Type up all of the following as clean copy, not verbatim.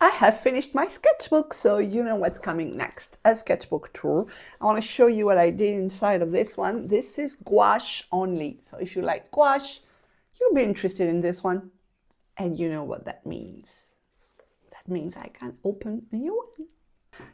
I have finished my sketchbook, so you know what's coming next, a sketchbook tour. I want to show you what I did inside of this one. This is gouache only, so if you like gouache, you'll be interested in this one. And you know what that means. That means I can open a new one.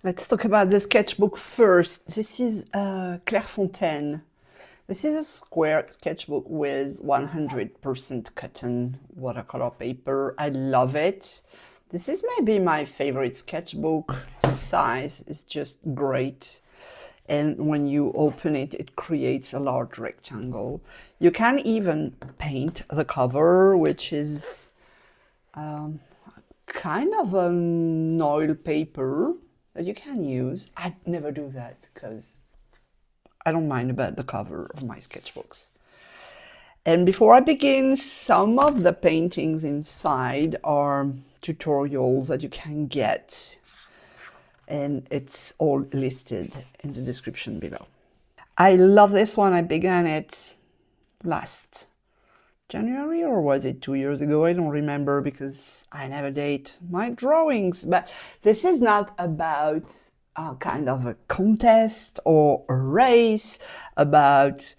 Let's talk about the sketchbook first. This is Clairefontaine. This is a square sketchbook with 100% cotton watercolor paper. I love it. This is maybe my favorite sketchbook. The size is just great. And when you open it, it creates a large rectangle. You can even paint the cover, which is kind of an oil paper that you can use. I never do that because I don't mind about the cover of my sketchbooks. And before I begin, some of the paintings inside are tutorials that you can get, and it's all listed in the description below. I love this one. I began it last January, or was it 2 years ago? I don't remember because I never date my drawings. But this is not about kind of a contest or a race about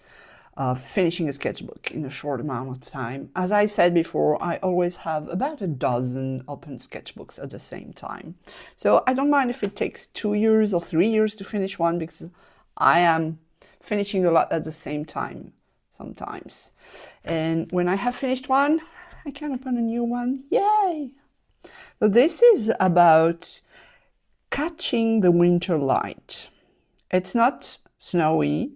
finishing a sketchbook in a short amount of time. As I said before, I always have about a dozen open sketchbooks at the same time. So I don't mind if it takes 2 years or 3 years to finish one, because I am finishing a lot at the same time sometimes. And when I have finished one, I can open a new one. Yay! So this is about catching the winter light. It's not snowy,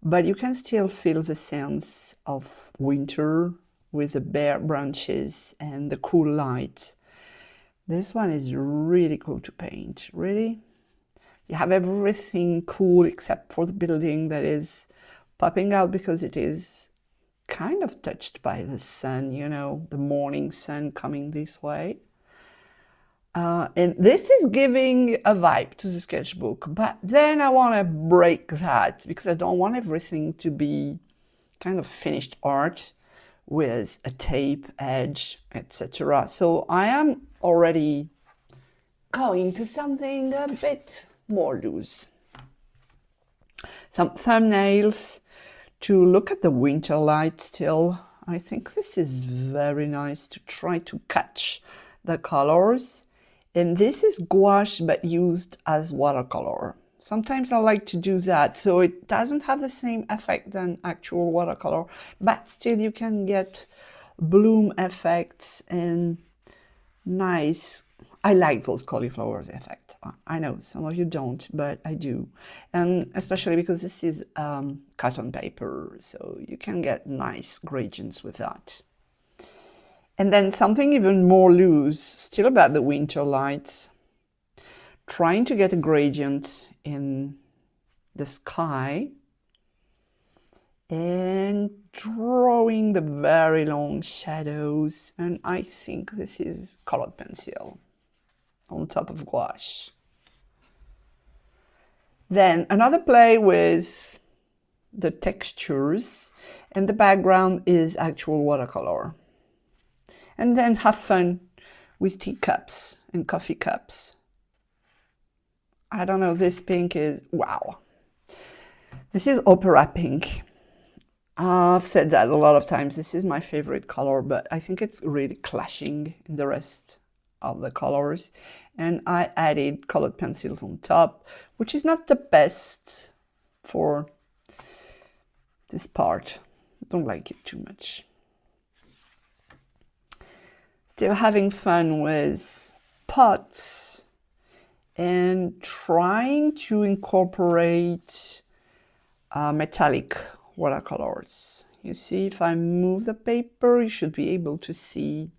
but you can still feel the sense of winter with the bare branches and the cool light. This one is really cool to paint, really. You have everything cool except for the building that is popping out because it is kind of touched by the sun, you know, the morning sun coming this way. And this is giving a vibe to the sketchbook, but then I want to break that because I don't want everything to be kind of finished art with a tape edge, etc. So I am already going to something a bit more loose. Some thumbnails to look at the winter light still. I think this is very nice to try to catch the colors. And this is gouache, but used as watercolor. Sometimes I like to do that, so it doesn't have the same effect than actual watercolor, but still you can get bloom effects and nice. I like those cauliflower effects. I know some of you don't, but I do. And especially because this is cotton paper, so you can get nice gradients with that. And then something even more loose, still about the winter lights, trying to get a gradient in the sky and drawing the very long shadows. And I think this is colored pencil on top of gouache. Then another play with the textures, and the background is actual watercolor. And then have fun with teacups and coffee cups. I don't know, this pink is, wow. This is opera pink. I've said that a lot of times. This is my favorite color, but I think it's really clashing in the rest of the colors. And I added colored pencils on top, which is not the best for this part. I don't like it too much. Still having fun with pots and trying to incorporate metallic watercolors. You see, if I move the paper, you should be able to see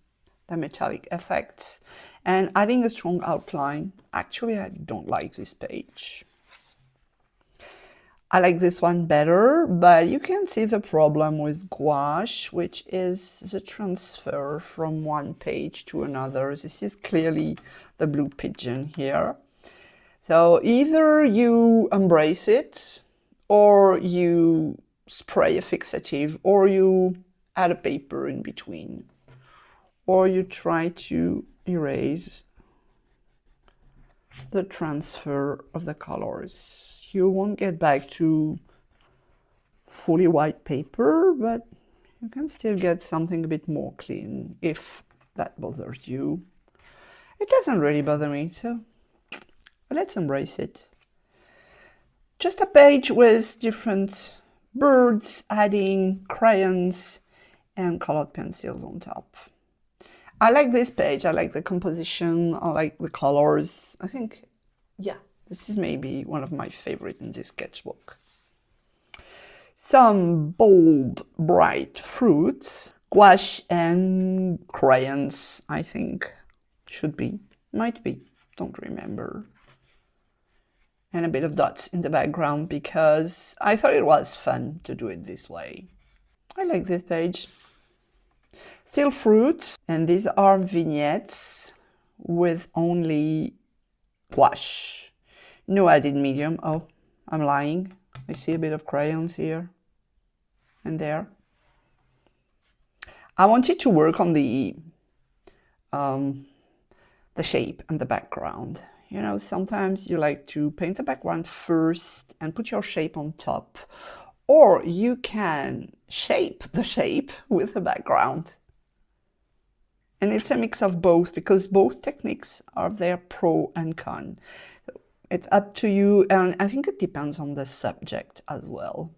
the metallic effects and adding a strong outline. Actually, I don't like this page. I like this one better, but you can see the problem with gouache, which is the transfer from one page to another. This is clearly the blue pigeon here. So either you embrace it, or you spray a fixative, or you add a paper in between, or you try to erase the transfer of the colors. You won't get back to fully white paper, but you can still get something a bit more clean if that bothers you. It doesn't really bother me, so let's embrace it. Just a page with different birds, adding crayons and colored pencils on top. I like this page. I like the composition. I like the colors. I think, yeah, this is maybe one of my favorite in this sketchbook. Some bold, bright fruits. Gouache and crayons, I think. Should be. Might be. Don't remember. And a bit of dots in the background because I thought it was fun to do it this way. I like this page. Still fruits, and these are vignettes with only gouache. No added medium. Oh, I'm lying. I see a bit of crayons here and there. I wanted to work on the shape and the background. You know, sometimes you like to paint the background first and put your shape on top, or you can shape the shape with the background. And it's a mix of both because both techniques are their pro and con. So it's up to you, and I think it depends on the subject as well.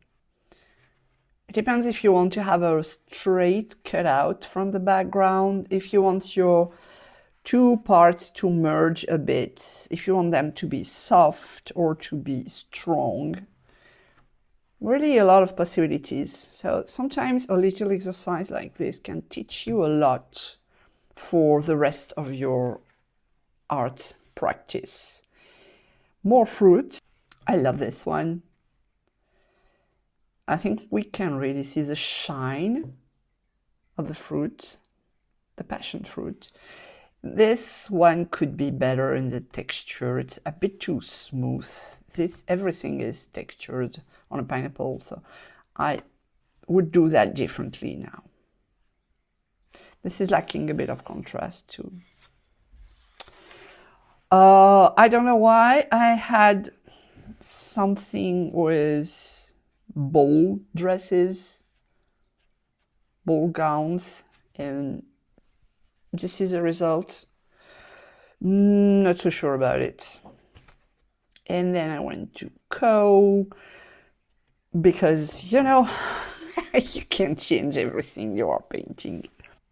It depends if you want to have a straight cutout from the background, if you want your two parts to merge a bit, if you want them to be soft or to be strong. Really a lot of possibilities. So sometimes a little exercise like this can teach you a lot for the rest of your art practice. More fruit. I love this one. I think we can really see the shine of the fruit, the passion fruit. This one could be better in the texture. It's a bit too smooth. Everything is textured on a pineapple, so I would do that differently now. This is lacking a bit of contrast too. I don't know why I had something with ball dresses, ball gowns, and this is a result. Not so sure about it. And then I went to because, you know, you can't change everything you are painting.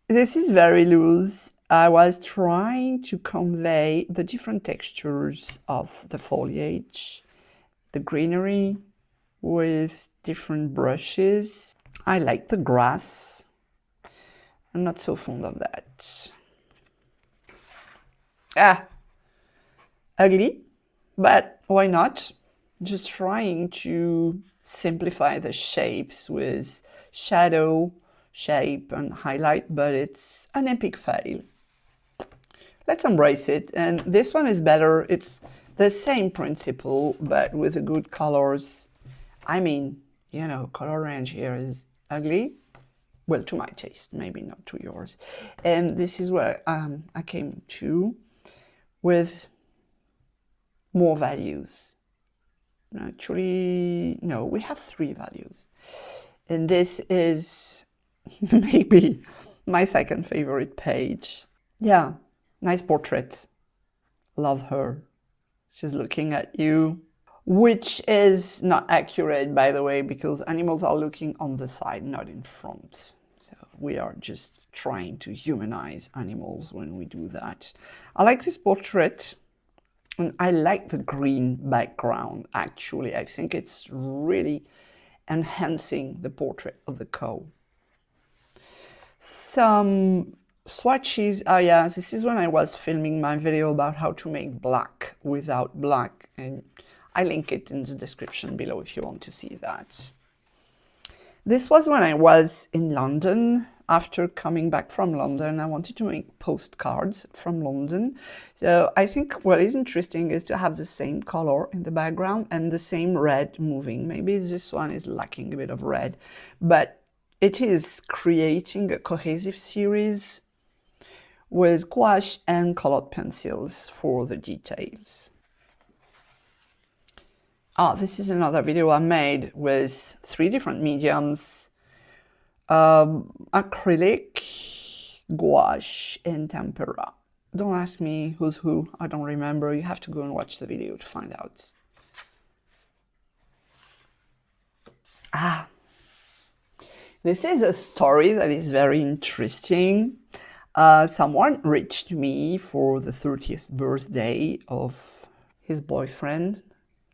This is very loose. I was trying to convey the different textures of the foliage, the greenery with different brushes. I like the grass. I'm not so fond of that. Ugly, but why not? Just trying to simplify the shapes with shadow, shape, and highlight, but it's an epic fail. Let's embrace it. And this one is better. It's the same principle, but with the good colors. I mean, you know, color range here is ugly. Well, to my taste, maybe not to yours. And this is where I came to with more values. Actually, no, we have 3 values. And this is maybe my second favorite page. Yeah, nice portrait. Love her. She's looking at you, which is not accurate, by the way, because animals are looking on the side, not in front. So we are just trying to humanize animals when we do that. I like this portrait, and I like the green background, actually. I think it's really enhancing the portrait of the cow. Some swatches. Oh yeah, this is when I was filming my video about how to make black without black, and I link it in the description below if you want to see that. This was when I was in London. After coming back from London, I wanted to make postcards from London. So I think what is interesting is to have the same color in the background and the same red moving. Maybe this one is lacking a bit of red, but it is creating a cohesive series with gouache and colored pencils for the details. This is another video I made with 3 different mediums, acrylic, gouache, and tempera. Don't ask me who's who, I don't remember. You have to go and watch the video to find out. This is a story that is very interesting. Someone reached me for the 30th birthday of his boyfriend.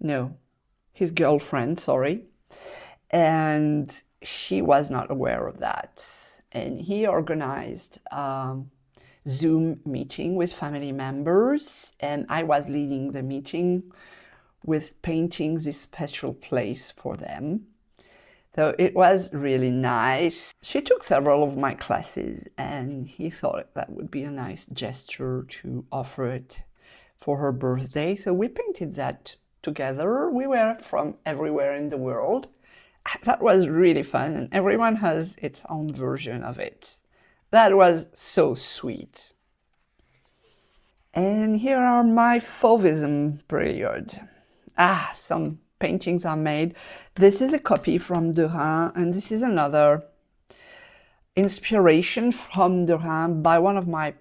No, his girlfriend, sorry. And she was not aware of that. And he organized a Zoom meeting with family members, and I was leading the meeting with painting this special place for them. So it was really nice. She took several of my classes, and he thought that would be a nice gesture to offer it for her birthday. So we painted that together. We were from everywhere in the world. That was really fun, and everyone has its own version of it. That was so sweet. And here are my Fauvism period. Some paintings are made. This is a copy from Derain, and this is another inspiration from Derain by one of my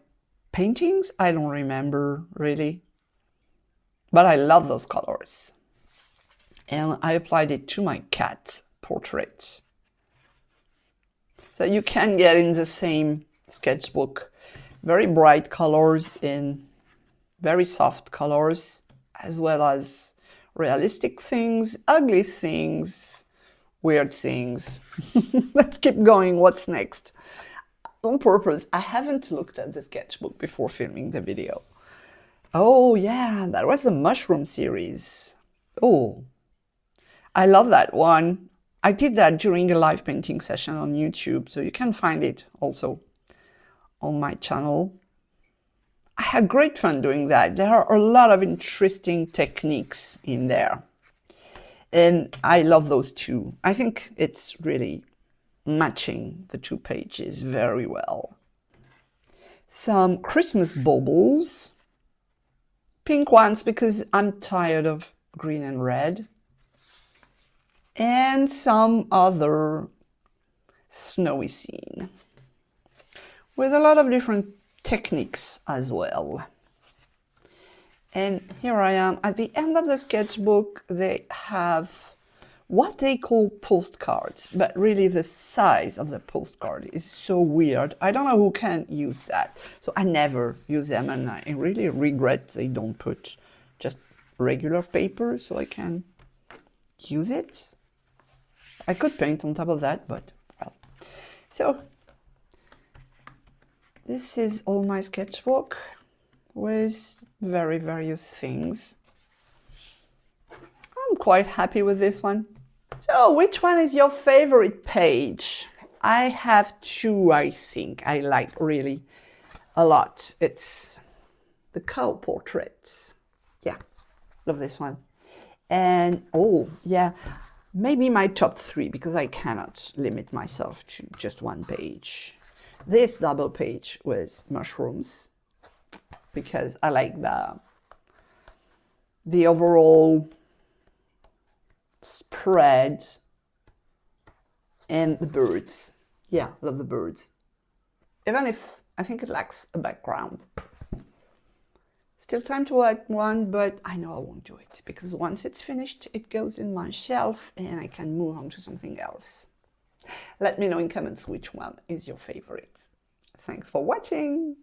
paintings. I don't remember really, but I love those colors. And I applied it to my cat portrait. So you can get in the same sketchbook very bright colors in very soft colors, as well as realistic things, ugly things, weird things. Let's keep going. What's next? On purpose, I haven't looked at the sketchbook before filming the video. Oh yeah, that was the mushroom series. Oh, I love that one. I did that during a live painting session on YouTube, so you can find it also on my channel. I had great fun doing that. There are a lot of interesting techniques in there. And I love those two. I think it's really matching the 2 pages very well. Some Christmas baubles. Pink ones because I'm tired of green and red. And some other snowy scene with a lot of different techniques as well. And here I am at the end of the sketchbook. They have what they call postcards, but really the size of the postcard is so weird. I don't know who can use that, so I never use them, and I really regret they don't put just regular paper so I can use it. I could paint on top of that, but well. So this is all my sketchbook with very various things. I'm quite happy with this one. So which one is your favorite page? I have 2, I think, I like really a lot. It's the cow portraits. Yeah, love this one. And oh yeah, maybe my top 3, because I cannot limit myself to just 1 page. This double page with mushrooms, because I like the overall spread, and the birds. Yeah, love the birds. Even if I think it lacks a background. Still time to add one, but I know I won't do it, because once it's finished, it goes in my shelf and I can move on to something else. Let me know in comments which one is your favorite. Thanks for watching.